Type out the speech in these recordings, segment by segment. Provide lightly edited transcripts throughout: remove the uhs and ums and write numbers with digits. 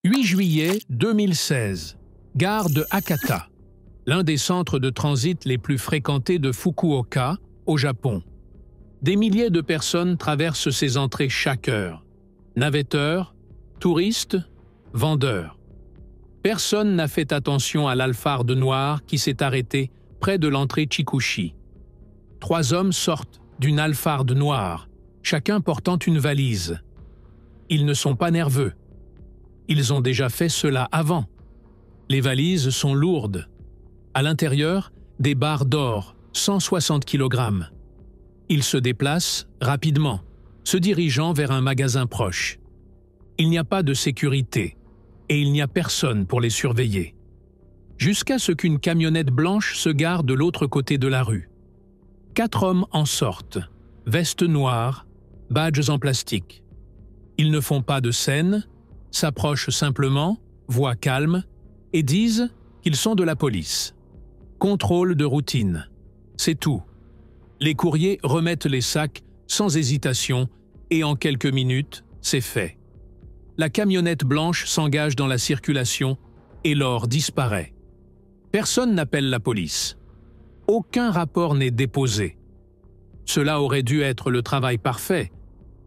8 juillet 2016, gare de Hakata, l'un des centres de transit les plus fréquentés de Fukuoka, au Japon. Des milliers de personnes traversent ces entrées chaque heure. Navetteurs, touristes, vendeurs. Personne n'a fait attention à l'alfarde noire qui s'est arrêté près de l'entrée Chikushi. 3 hommes sortent d'une alfarde noire, chacun portant une valise. Ils ne sont pas nerveux. Ils ont déjà fait cela avant. Les valises sont lourdes. À l'intérieur, des barres d'or, 160 kg. Ils se déplacent rapidement, se dirigeant vers un magasin proche. Il n'y a pas de sécurité et il n'y a personne pour les surveiller. Jusqu'à ce qu'une camionnette blanche se gare de l'autre côté de la rue. 4 hommes en sortent, vestes noires, badges en plastique. Ils ne font pas de scène, s'approchent simplement, voix calme, et disent qu'ils sont de la police. Contrôle de routine. C'est tout. Les courriers remettent les sacs sans hésitation et en quelques minutes, c'est fait. La camionnette blanche s'engage dans la circulation et l'or disparaît. Personne n'appelle la police. Aucun rapport n'est déposé. Cela aurait dû être le travail parfait,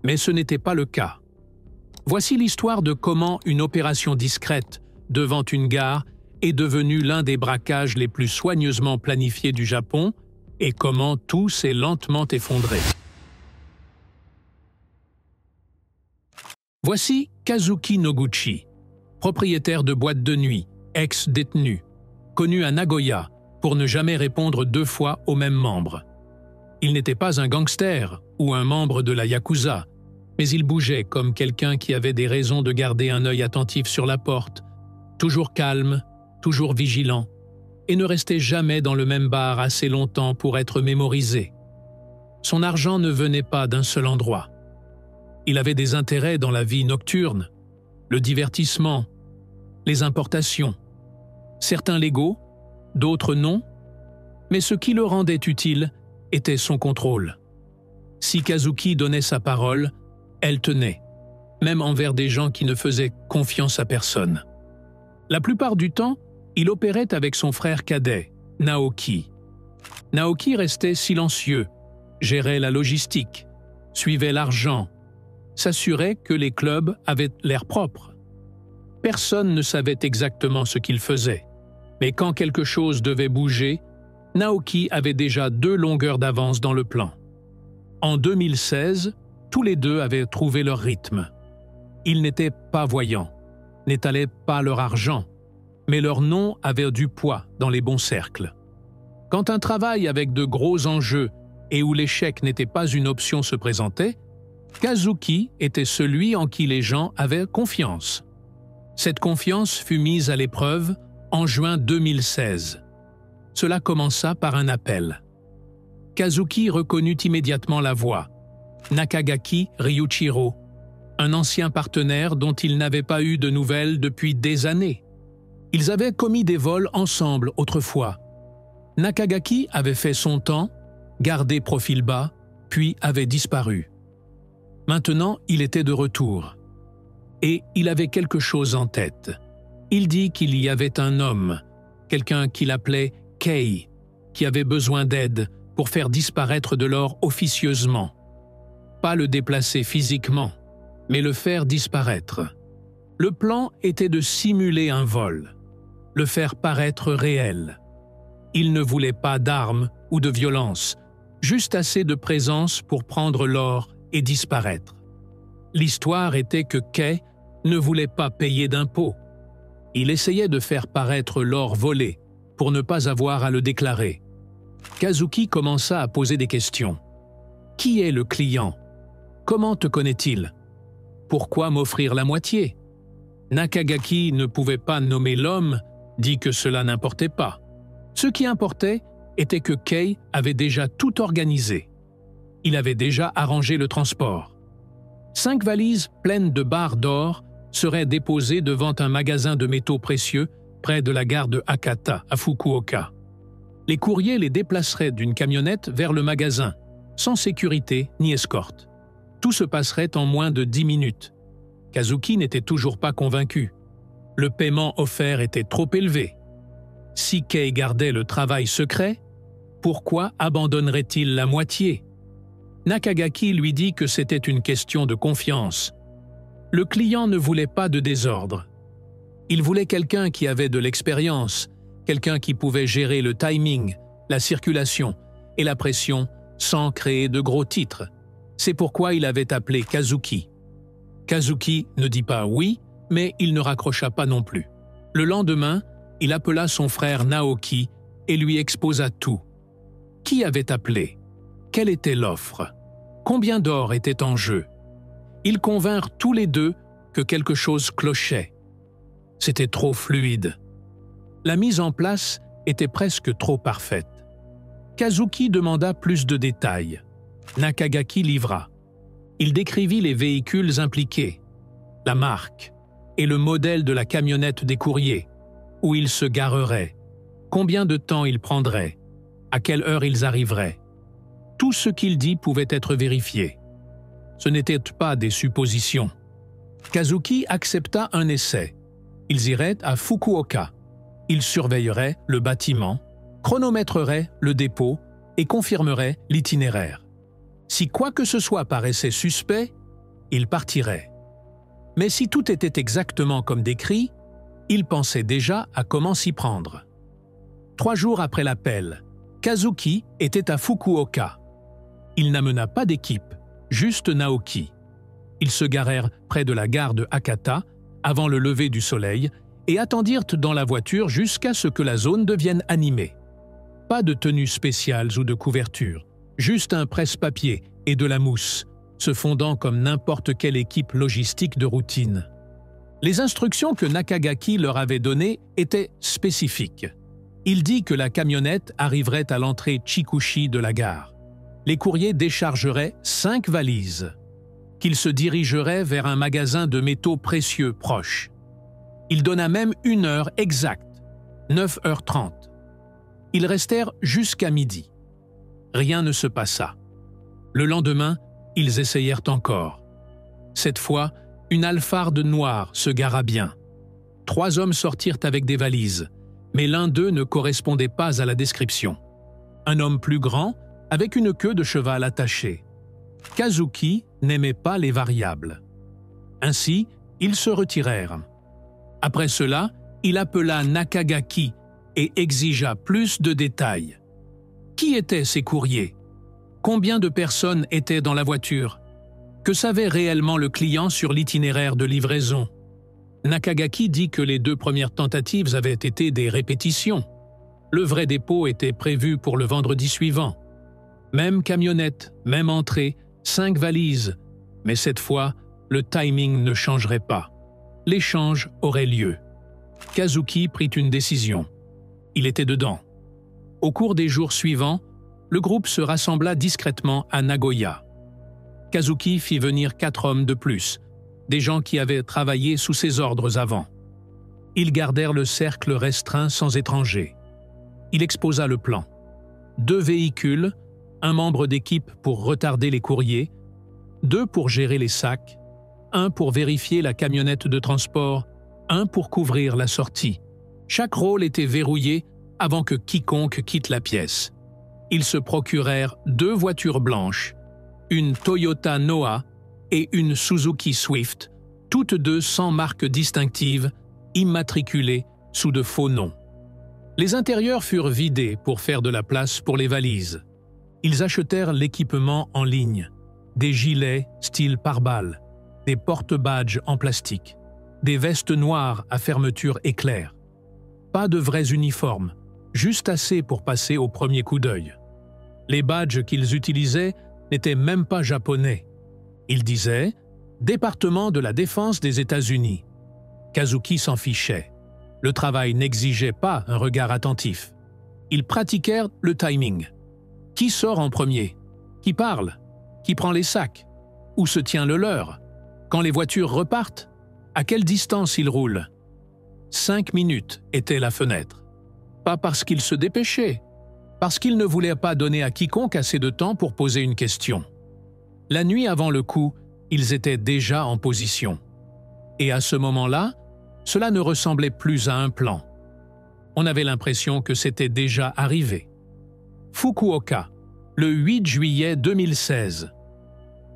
mais ce n'était pas le cas. Voici l'histoire de comment une opération discrète devant une gare est devenue l'un des braquages les plus soigneusement planifiés du Japon et comment tout s'est lentement effondré. Voici Kazuki Noguchi, propriétaire de boîte de nuit, ex-détenu, connu à Nagoya pour ne jamais répondre 2 fois au même membre. Il n'était pas un gangster ou un membre de la Yakuza, mais il bougeait comme quelqu'un qui avait des raisons de garder un œil attentif sur la porte, toujours calme, toujours vigilant, et ne restait jamais dans le même bar assez longtemps pour être mémorisé. Son argent ne venait pas d'un seul endroit. Il avait des intérêts dans la vie nocturne, le divertissement, les importations, certains légaux, d'autres non, mais ce qui le rendait utile était son contrôle. Si Kazuki donnait sa parole, elle tenait, même envers des gens qui ne faisaient confiance à personne. La plupart du temps, il opérait avec son frère cadet, Naoki. Naoki restait silencieux, gérait la logistique, suivait l'argent, s'assurait que les clubs avaient l'air propre. Personne ne savait exactement ce qu'il faisait, mais quand quelque chose devait bouger, Naoki avait déjà 2 longueurs d'avance dans le plan. En 2016, tous les deux avaient trouvé leur rythme. Ils n'étaient pas voyants, n'étalaient pas leur argent, mais leur nom avait du poids dans les bons cercles. Quand un travail avec de gros enjeux et où l'échec n'était pas une option se présentait, Kazuki était celui en qui les gens avaient confiance. Cette confiance fut mise à l'épreuve en juin 2016. Cela commença par un appel. Kazuki reconnut immédiatement la voix. Nakagaki Ryuichiro, un ancien partenaire dont il n'avait pas eu de nouvelles depuis des années. Ils avaient commis des vols ensemble autrefois. Nakagaki avait fait son temps, gardé profil bas, puis avait disparu. Maintenant, il était de retour. Et il avait quelque chose en tête. Il dit qu'il y avait un homme, quelqu'un qu'il appelait Kei, qui avait besoin d'aide pour faire disparaître de l'or officieusement. Pas le déplacer physiquement, mais le faire disparaître. Le plan était de simuler un vol, le faire paraître réel. Il ne voulait pas d'armes ou de violence, juste assez de présence pour prendre l'or et disparaître. L'histoire était que Kei ne voulait pas payer d'impôts. Il essayait de faire paraître l'or volé pour ne pas avoir à le déclarer. Kazuki commença à poser des questions. Qui est le client? Comment te connaît-il? Pourquoi m'offrir la moitié? Nakagaki ne pouvait pas nommer l'homme, dit que cela n'importait pas. Ce qui importait était que Kei avait déjà tout organisé. Il avait déjà arrangé le transport. 5 valises pleines de barres d'or seraient déposées devant un magasin de métaux précieux près de la gare de Hakata, à Fukuoka. Les courriers les déplaceraient d'une camionnette vers le magasin, sans sécurité ni escorte. Tout se passerait en moins de 10 minutes. Kazuki n'était toujours pas convaincu. Le paiement offert était trop élevé. Si Kei gardait le travail secret, pourquoi abandonnerait-il la moitié? Nakagaki lui dit que c'était une question de confiance. Le client ne voulait pas de désordre. Il voulait quelqu'un qui avait de l'expérience, quelqu'un qui pouvait gérer le timing, la circulation et la pression sans créer de gros titres. C'est pourquoi il avait appelé Kazuki. Kazuki ne dit pas oui, mais il ne raccrocha pas non plus. Le lendemain, il appela son frère Naoki et lui exposa tout. Qui avait appelé? Quelle était l'offre? Combien d'or était en jeu? Ils convinrent tous les deux que quelque chose clochait. C'était trop fluide. La mise en place était presque trop parfaite. Kazuki demanda plus de détails. Nakagaki livra. Il décrivit les véhicules impliqués, la marque et le modèle de la camionnette des courriers, où ils se gareraient, combien de temps ils prendraient, à quelle heure ils arriveraient. Tout ce qu'il dit pouvait être vérifié. Ce n'étaient pas des suppositions. Kazuki accepta un essai. Ils iraient à Fukuoka. Ils surveilleraient le bâtiment, chronométreraient le dépôt et confirmeraient l'itinéraire. Si quoi que ce soit paraissait suspect, ils partiraient. Mais si tout était exactement comme décrit, ils pensaient déjà à comment s'y prendre. 3 jours après l'appel, Kazuki était à Fukuoka. Il n'amena pas d'équipe, juste Naoki. Ils se garèrent près de la gare de Hakata avant le lever du soleil et attendirent dans la voiture jusqu'à ce que la zone devienne animée. Pas de tenues spéciales ou de couverture, juste un presse-papier et de la mousse, se fondant comme n'importe quelle équipe logistique de routine. Les instructions que Nakagaki leur avait données étaient spécifiques. Il dit que la camionnette arriverait à l'entrée Chikushi de la gare. Les courriers déchargeraient 5 valises, qu'ils se dirigeraient vers un magasin de métaux précieux proche. Il donna même une heure exacte, 9h30. Ils restèrent jusqu'à midi. Rien ne se passa. Le lendemain, ils essayèrent encore. Cette fois, une alfarde noire se gara bien. 3 hommes sortirent avec des valises, mais l'un d'eux ne correspondait pas à la description. Un homme plus grand, avec une queue de cheval attachée. Kazuki n'aimait pas les variables. Ainsi, ils se retirèrent. Après cela, il appela Nakagaki et exigea plus de détails. Qui étaient ces courriers? Combien de personnes étaient dans la voiture? Que savait réellement le client sur l'itinéraire de livraison? Nakagaki dit que les 2 premières tentatives avaient été des répétitions. Le vrai dépôt était prévu pour le vendredi suivant. Même camionnette, même entrée, 5 valises. Mais cette fois, le timing ne changerait pas. L'échange aurait lieu. Kazuki prit une décision. Il était dedans. Au cours des jours suivants, le groupe se rassembla discrètement à Nagoya. Kazuki fit venir 4 hommes de plus, des gens qui avaient travaillé sous ses ordres avant. Ils gardèrent le cercle restreint sans étrangers. Il exposa le plan. 2 véhicules, un membre d'équipe pour retarder les courriers, 2 pour gérer les sacs, 1 pour vérifier la camionnette de transport, 1 pour couvrir la sortie. Chaque rôle était verrouillé avant que quiconque quitte la pièce. Ils se procurèrent 2 voitures blanches, une Toyota Noah et une Suzuki Swift, toutes 2 sans marque distinctive, immatriculées sous de faux noms. Les intérieurs furent vidés pour faire de la place pour les valises. Ils achetèrent l'équipement en ligne, des gilets style pare-balles, des porte-badges en plastique, des vestes noires à fermeture éclair. Pas de vrais uniformes, juste assez pour passer au premier coup d'œil. Les badges qu'ils utilisaient n'étaient même pas japonais. Ils disaient « Département de la Défense des États-Unis ». Kazuki s'en fichait. Le travail n'exigeait pas un regard attentif. Ils pratiquèrent le timing. Qui sort en premier? Qui parle? Qui prend les sacs? Où se tient le leur? Quand les voitures repartent? À quelle distance ils roulent? 5 minutes était la fenêtre. Pas parce qu'ils se dépêchaient, parce qu'ils ne voulaient pas donner à quiconque assez de temps pour poser une question. La nuit avant le coup, ils étaient déjà en position. Et à ce moment-là, cela ne ressemblait plus à un plan. On avait l'impression que c'était déjà arrivé. Fukuoka, le 8 juillet 2016.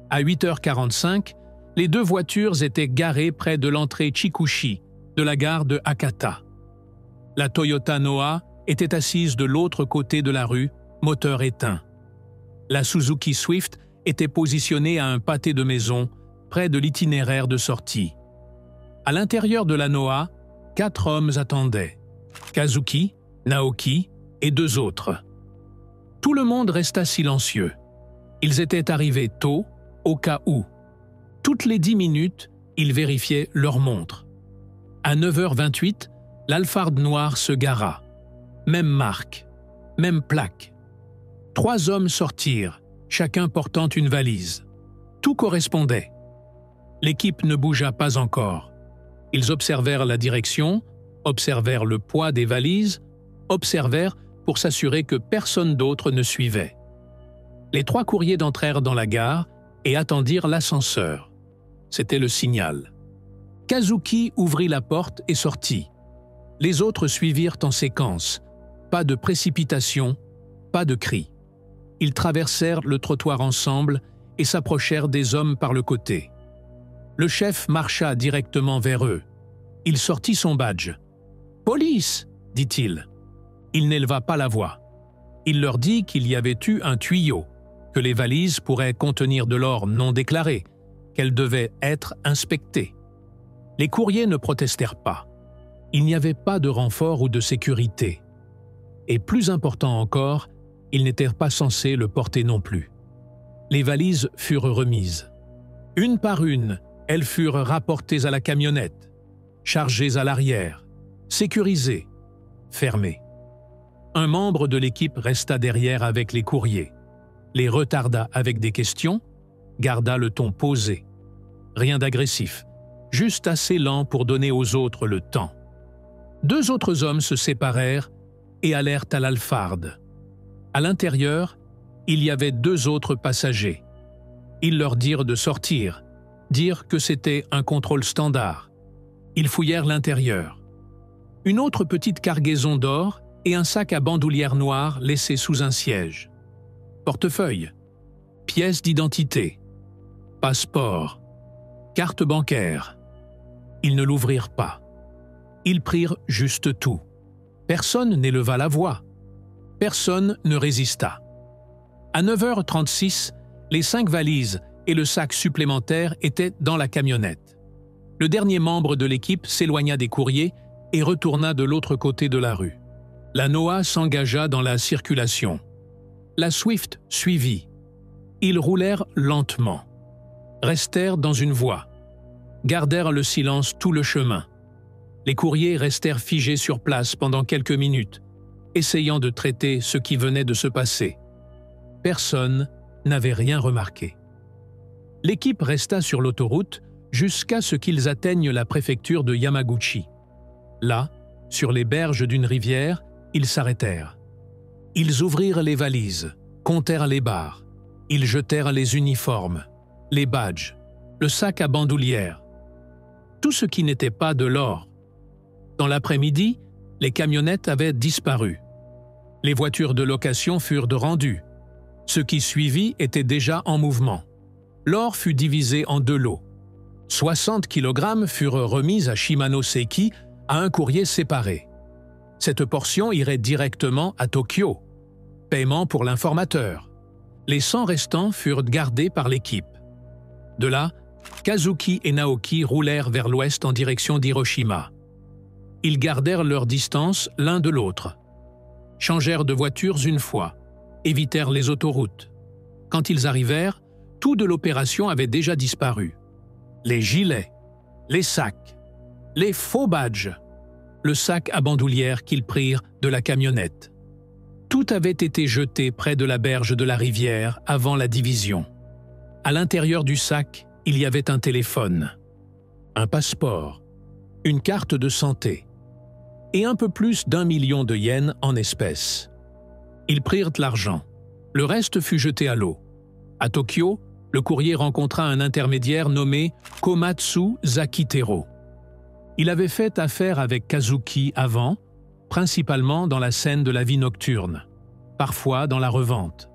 À 8h45, les deux voitures étaient garées près de l'entrée Chikushi de la gare de Hakata. La Toyota Noah était assise de l'autre côté de la rue, moteur éteint. La Suzuki Swift était positionnée à un pâté de maison, près de l'itinéraire de sortie. À l'intérieur de la Noah, 4 hommes attendaient. Kazuki, Naoki et 2 autres. Tout le monde resta silencieux. Ils étaient arrivés tôt, au cas où. Toutes les 10 minutes, ils vérifiaient leur montre. À 9h28, l'Alphard noir se gara. Même marque, même plaque. 3 hommes sortirent, chacun portant une valise. Tout correspondait. L'équipe ne bougea pas encore. Ils observèrent la direction, observèrent le poids des valises, observèrent pour s'assurer que personne d'autre ne suivait. Les 3 courriers entrèrent dans la gare et attendirent l'ascenseur. C'était le signal. Kazuki ouvrit la porte et sortit. Les autres suivirent en séquence. Pas de précipitation, pas de cris. Ils traversèrent le trottoir ensemble et s'approchèrent des hommes par le côté. Le chef marcha directement vers eux. Il sortit son badge. « Police !» dit-il. Il n'éleva pas la voix. Il leur dit qu'il y avait eu un tuyau, que les valises pourraient contenir de l'or non déclaré, qu'elles devaient être inspectées. Les courriers ne protestèrent pas. Il n'y avait pas de renfort ou de sécurité. Et plus important encore, ils n'étaient pas censés le porter non plus. Les valises furent remises. Une par une, elles furent rapportées à la camionnette, chargées à l'arrière, sécurisées, fermées. Un membre de l'équipe resta derrière avec les courriers, les retarda avec des questions, garda le ton posé. Rien d'agressif, juste assez lent pour donner aux autres le temps. 2 autres hommes se séparèrent et allèrent à l'Alphard. À l'intérieur, il y avait 2 autres passagers. Ils leur dirent de sortir, dire que c'était un contrôle standard. Ils fouillèrent l'intérieur. Une autre petite cargaison d'or et un sac à bandoulière noire laissé sous un siège. Portefeuille, pièces d'identité, passeport, carte bancaire. Ils ne l'ouvrirent pas. Ils prirent juste tout. Personne n'éleva la voix. Personne ne résista. À 9h36, les 5 valises et le sac supplémentaire étaient dans la camionnette. Le dernier membre de l'équipe s'éloigna des courriers et retourna de l'autre côté de la rue. La Noah s'engagea dans la circulation. La Swift suivit. Ils roulèrent lentement. Restèrent dans une voie. Gardèrent le silence tout le chemin. Les courriers restèrent figés sur place pendant quelques minutes, essayant de traiter ce qui venait de se passer. Personne n'avait rien remarqué. L'équipe resta sur l'autoroute jusqu'à ce qu'ils atteignent la préfecture de Yamaguchi. Là, sur les berges d'une rivière, ils s'arrêtèrent. Ils ouvrirent les valises, comptèrent les barres. Ils jetèrent les uniformes, les badges, le sac à bandoulière. Tout ce qui n'était pas de l'or. Dans l'après-midi, les camionnettes avaient disparu. Les voitures de location furent rendues. Ce qui suivit était déjà en mouvement. L'or fut divisé en 2 lots. 60 kg furent remis à Shimano Seiki à un courrier séparé. Cette portion irait directement à Tokyo. Paiement pour l'informateur. Les 100 restants furent gardés par l'équipe. De là, Kazuki et Naoki roulèrent vers l'ouest en direction d'Hiroshima. Ils gardèrent leur distance l'un de l'autre. Changèrent de voitures une fois, évitèrent les autoroutes. Quand ils arrivèrent, tout de l'opération avait déjà disparu. Les gilets, les sacs, les faux badges, le sac à bandoulière qu'ils prirent de la camionnette. Tout avait été jeté près de la berge de la rivière avant la division. À l'intérieur du sac, il y avait un téléphone, un passeport, une carte de santé et un peu plus d'1 million de yens en espèces. Ils prirent l'argent. Le reste fut jeté à l'eau. À Tokyo, le courrier rencontra un intermédiaire nommé Komatsu Zakitero. Il avait fait affaire avec Kazuki avant, principalement dans la scène de la vie nocturne, parfois dans la revente.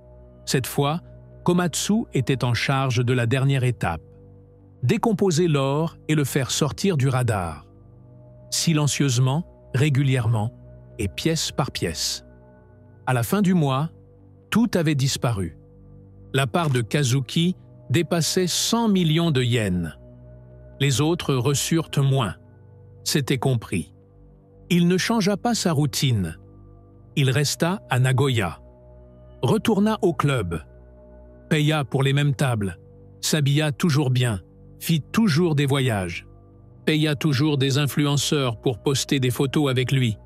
Cette fois, Komatsu était en charge de la dernière étape: décomposer l'or et le faire sortir du radar. Silencieusement, régulièrement et pièce par pièce. À la fin du mois, tout avait disparu. La part de Kazuki dépassait 100 millions de yens. Les autres reçurent moins. C'était compris. Il ne changea pas sa routine. Il resta à Nagoya. Retourna au club. Paya pour les mêmes tables. S'habilla toujours bien. Fit toujours des voyages. Paya toujours des influenceurs pour poster des photos avec lui.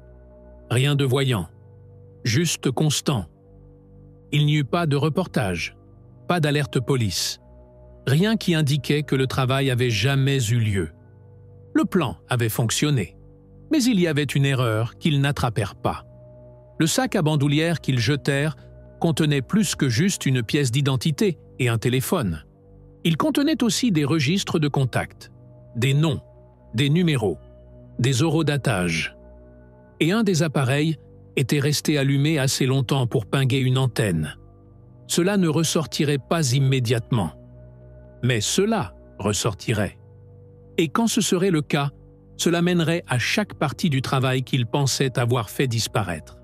Rien de voyant. Juste constant. Il n'y eut pas de reportage. Pas d'alerte police. Rien qui indiquait que le travail avait jamais eu lieu. Le plan avait fonctionné. Mais il y avait une erreur qu'ils n'attrapèrent pas. Le sac à bandoulière qu'ils jetèrent contenait plus que juste une pièce d'identité et un téléphone. Il contenait aussi des registres de contact, des noms, des numéros, des horodatages. Et un des appareils était resté allumé assez longtemps pour pinguer une antenne. Cela ne ressortirait pas immédiatement. Mais cela ressortirait. Et quand ce serait le cas, cela mènerait à chaque partie du travail qu'il pensait avoir fait disparaître.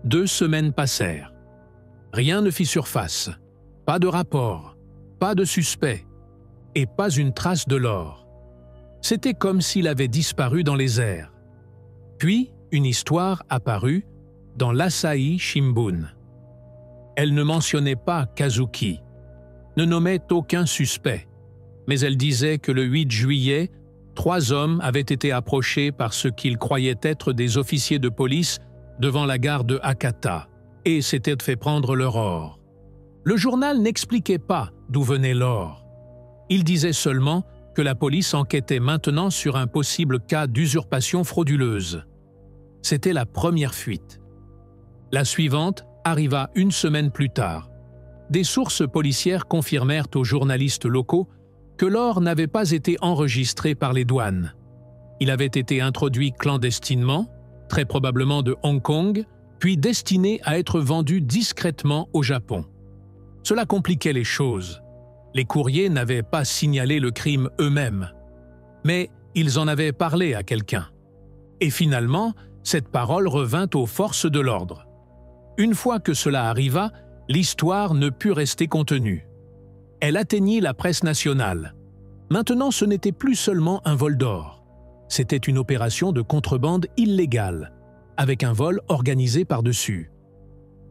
2 semaines passèrent. Rien ne fit surface. Pas de rapport, pas de suspect, et pas une trace de l'or. C'était comme s'il avait disparu dans les airs. Puis, une histoire apparut dans l'Asahi Shimbun. Elle ne mentionnait pas Kazuki, ne nommait aucun suspect, mais elle disait que le 8 juillet, 3 hommes avaient été approchés par ce qu'ils croyaient être des officiers de police devant la gare de Hakata et s'étaient fait prendre leur or. Le journal n'expliquait pas d'où venait l'or. Il disait seulement que la police enquêtait maintenant sur un possible cas d'usurpation frauduleuse. C'était la première fuite. La suivante arriva 1 semaine plus tard. Des sources policières confirmèrent aux journalistes locaux que l'or n'avait pas été enregistré par les douanes. Il avait été introduit clandestinement, très probablement de Hong Kong, puis destiné à être vendu discrètement au Japon. Cela compliquait les choses. Les courriers n'avaient pas signalé le crime eux-mêmes, mais ils en avaient parlé à quelqu'un. Et finalement, cette parole revint aux forces de l'ordre. Une fois que cela arriva, l'histoire ne put rester contenue. Elle atteignit la presse nationale. Maintenant, ce n'était plus seulement un vol d'or. C'était une opération de contrebande illégale, avec un vol organisé par-dessus.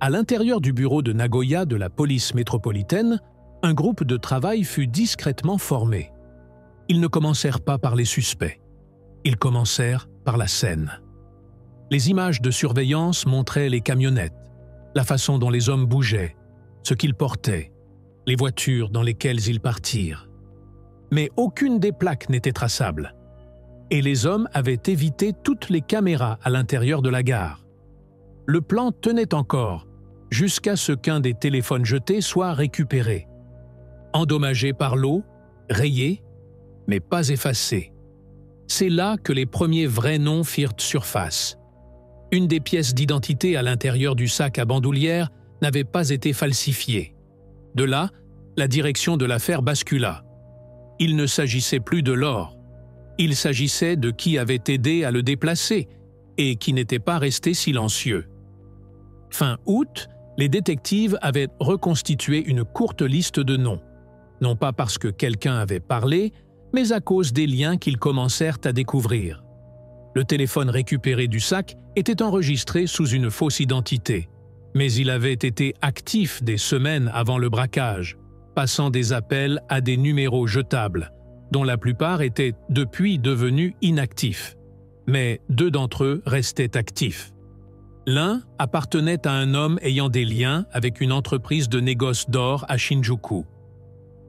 À l'intérieur du bureau de Nagoya de la police métropolitaine, un groupe de travail fut discrètement formé. Ils ne commencèrent pas par les suspects. Ils commencèrent par la scène. Les images de surveillance montraient les camionnettes, la façon dont les hommes bougeaient, ce qu'ils portaient, les voitures dans lesquelles ils partirent. Mais aucune des plaques n'était traçable. Et les hommes avaient évité toutes les caméras à l'intérieur de la gare. Le plan tenait encore, jusqu'à ce qu'un des téléphones jetés soit récupéré. Endommagé par l'eau, rayé, mais pas effacé. C'est là que les premiers vrais noms firent surface. Une des pièces d'identité à l'intérieur du sac à bandoulière n'avait pas été falsifiée. De là, la direction de l'affaire bascula. Il ne s'agissait plus de l'or. Il s'agissait de qui avait aidé à le déplacer et qui n'était pas resté silencieux. Fin août, les détectives avaient reconstitué une courte liste de noms, non pas parce que quelqu'un avait parlé, mais à cause des liens qu'ils commencèrent à découvrir. Le téléphone récupéré du sac était enregistré sous une fausse identité, mais il avait été actif des semaines avant le braquage, passant des appels à des numéros jetables, dont la plupart étaient depuis devenus inactifs. Mais 2 d'entre eux restaient actifs. L'un appartenait à un homme ayant des liens avec une entreprise de négoce d'or à Shinjuku.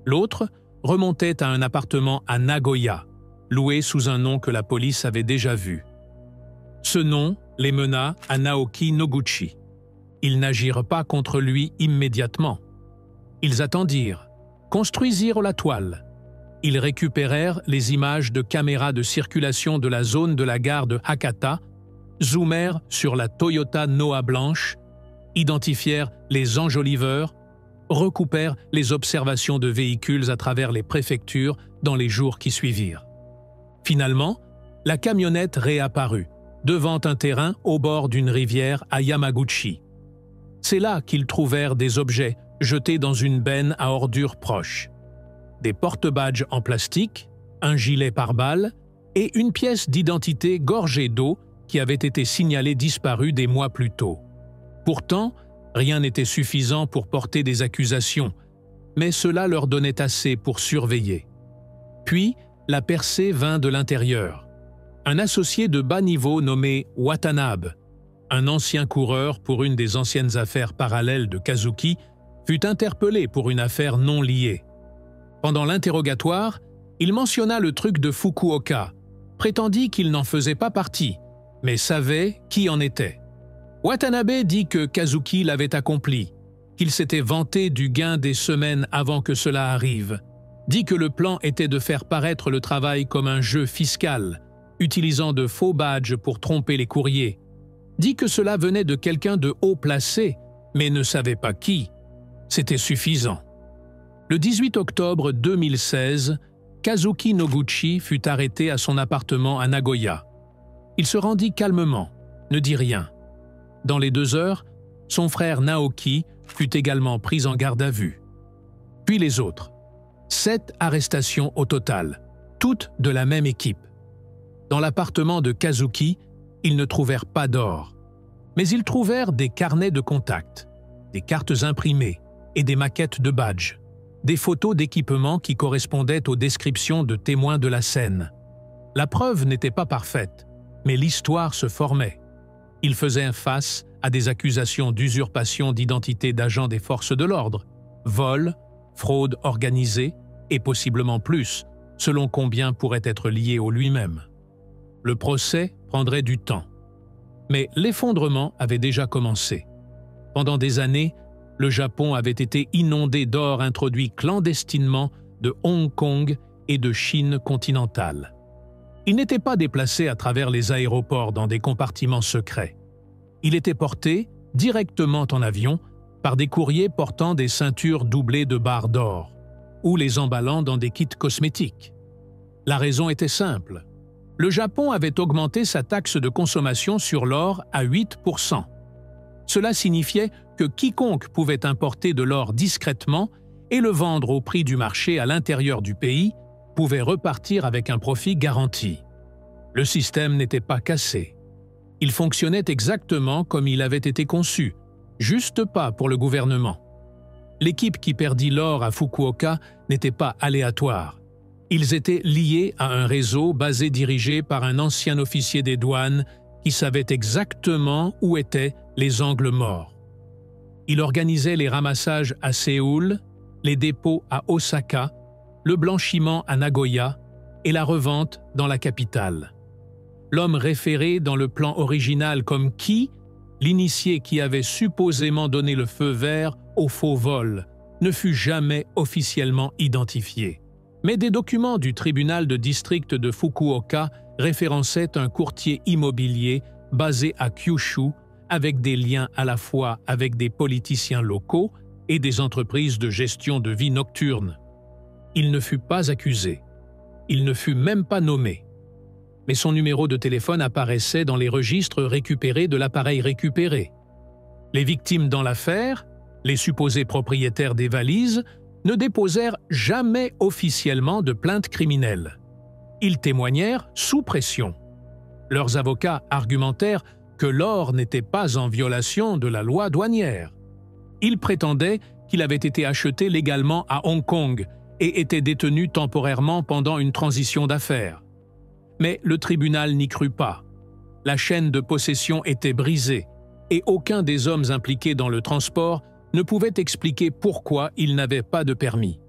L'autre remontait à un appartement à Nagoya, loué sous un nom que la police avait déjà vu. Ce nom les mena à Naoki Noguchi. Ils n'agirent pas contre lui immédiatement. Ils attendirent, construisirent la toile. Ils récupérèrent les images de caméras de circulation de la zone de la gare de Hakata, zoomèrent sur la Toyota Noah blanche, identifièrent les enjoliveurs, recoupèrent les observations de véhicules à travers les préfectures dans les jours qui suivirent. Finalement, la camionnette réapparut, devant un terrain au bord d'une rivière à Yamaguchi. C'est là qu'ils trouvèrent des objets jetés dans une benne à ordures proche. Des porte-badges en plastique, un gilet pare-balles et une pièce d'identité gorgée d'eau qui avait été signalée disparue des mois plus tôt. Pourtant, rien n'était suffisant pour porter des accusations, mais cela leur donnait assez pour surveiller. Puis, la percée vint de l'intérieur. Un associé de bas niveau nommé Watanabe, un ancien coureur pour une des anciennes affaires parallèles de Kazuki, fut interpellé pour une affaire non liée. Pendant l'interrogatoire, il mentionna le truc de Fukuoka, prétendit qu'il n'en faisait pas partie, mais savait qui en était. Watanabe dit que Kazuki l'avait accompli, qu'il s'était vanté du gain des semaines avant que cela arrive, dit que le plan était de faire paraître le travail comme un jeu fiscal, utilisant de faux badges pour tromper les courriers, dit que cela venait de quelqu'un de haut placé, mais ne savait pas qui. C'était suffisant. Le 18 octobre 2016, Kazuki Noguchi fut arrêté à son appartement à Nagoya. Il se rendit calmement, ne dit rien. Dans les 2 heures, son frère Naoki fut également pris en garde à vue. Puis les autres. 7 arrestations au total, toutes de la même équipe. Dans l'appartement de Kazuki, ils ne trouvèrent pas d'or, mais ils trouvèrent des carnets de contact, des cartes imprimées et des maquettes de badges, des photos d'équipements qui correspondaient aux descriptions de témoins de la scène. La preuve n'était pas parfaite, mais l'histoire se formait. Ils faisaient face à des accusations d'usurpation d'identité d'agents des forces de l'ordre, vol, fraude organisée et possiblement plus, selon combien pourrait être lié au lui-même. Le procès prendrait du temps. Mais l'effondrement avait déjà commencé. Pendant des années, le Japon avait été inondé d'or introduit clandestinement de Hong Kong et de Chine continentale. Il n'était pas déplacé à travers les aéroports dans des compartiments secrets. Il était porté directement en avion par des courriers portant des ceintures doublées de barres d'or ou les emballant dans des kits cosmétiques. La raison était simple. Le Japon avait augmenté sa taxe de consommation sur l'or à 8%. Cela signifiait que quiconque pouvait importer de l'or discrètement et le vendre au prix du marché à l'intérieur du pays pouvait repartir avec un profit garanti. Le système n'était pas cassé. Il fonctionnait exactement comme il avait été conçu, juste pas pour le gouvernement. L'équipe qui perdit l'or à Fukuoka n'était pas aléatoire. Ils étaient liés à un réseau dirigé par un ancien officier des douanes qui savait exactement où étaient les angles morts. Il organisait les ramassages à Séoul, les dépôts à Osaka, le blanchiment à Nagoya et la revente dans la capitale. L'homme référé dans le plan original comme Ki, l'initié qui avait supposément donné le feu vert au faux vol, ne fut jamais officiellement identifié. Mais des documents du tribunal de district de Fukuoka référençaient un courtier immobilier basé à Kyushu avec des liens à la fois avec des politiciens locaux et des entreprises de gestion de vie nocturne. Il ne fut pas accusé. Il ne fut même pas nommé. Mais son numéro de téléphone apparaissait dans les registres récupérés de l'appareil récupéré. Les victimes dans l'affaire, les supposés propriétaires des valises, ne déposèrent jamais officiellement de plainte criminelle. Ils témoignèrent sous pression. Leurs avocats argumentèrent que l'or n'était pas en violation de la loi douanière. Ils prétendaient qu'il avait été acheté légalement à Hong Kong et était détenu temporairement pendant une transition d'affaires. Mais le tribunal n'y crut pas. La chaîne de possession était brisée et aucun des hommes impliqués dans le transport ne pouvait expliquer pourquoi il n'avait pas de permis.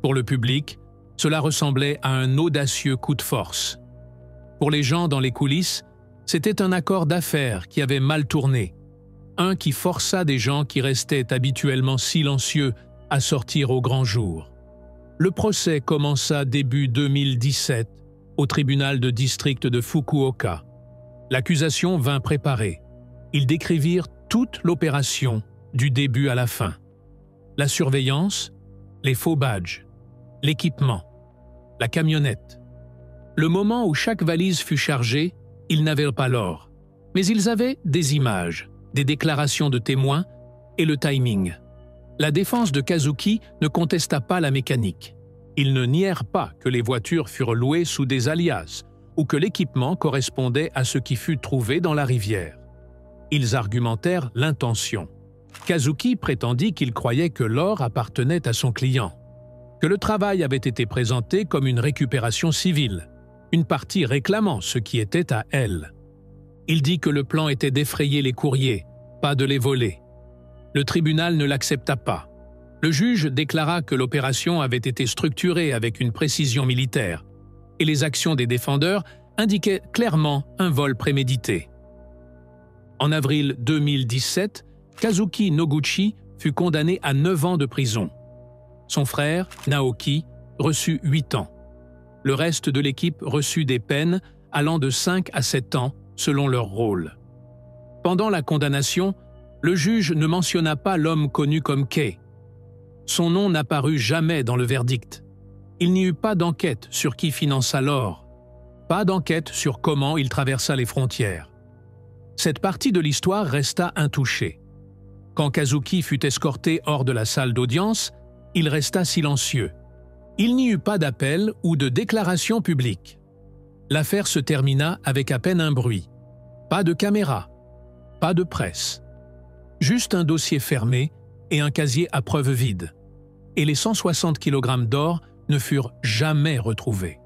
Pour le public, cela ressemblait à un audacieux coup de force. Pour les gens dans les coulisses, c'était un accord d'affaires qui avait mal tourné, un qui força des gens qui restaient habituellement silencieux à sortir au grand jour. Le procès commença début 2017 au tribunal de district de Fukuoka. L'accusation vint préparée. Ils décrivirent toute l'opération du début à la fin. La surveillance, les faux badges, l'équipement, la camionnette. Le moment où chaque valise fut chargée, ils n'avaient pas l'or, mais ils avaient des images, des déclarations de témoins et le timing. La défense de Kazuki ne contesta pas la mécanique. Ils ne nièrent pas que les voitures furent louées sous des alias ou que l'équipement correspondait à ce qui fut trouvé dans la rivière. Ils argumentèrent l'intention. Kazuki prétendit qu'il croyait que l'or appartenait à son client, que le travail avait été présenté comme une récupération civile, une partie réclamant ce qui était à elle. Il dit que le plan était d'effrayer les courriers, pas de les voler. Le tribunal ne l'accepta pas. Le juge déclara que l'opération avait été structurée avec une précision militaire, et les actions des défendeurs indiquaient clairement un vol prémédité. En avril 2017, Kazuki Noguchi fut condamné à 9 ans de prison. Son frère, Naoki, reçut 8 ans. Le reste de l'équipe reçut des peines allant de 5 à 7 ans selon leur rôle. Pendant la condamnation, le juge ne mentionna pas l'homme connu comme Kei. Son nom n'apparut jamais dans le verdict. Il n'y eut pas d'enquête sur qui finança l'or, pas d'enquête sur comment il traversa les frontières. Cette partie de l'histoire resta intouchée. Quand Kazuki fut escorté hors de la salle d'audience, il resta silencieux. Il n'y eut pas d'appel ou de déclaration publique. L'affaire se termina avec à peine un bruit. Pas de caméra, pas de presse. Juste un dossier fermé et un casier à preuve vide. Et les 160 kg d'or ne furent jamais retrouvés.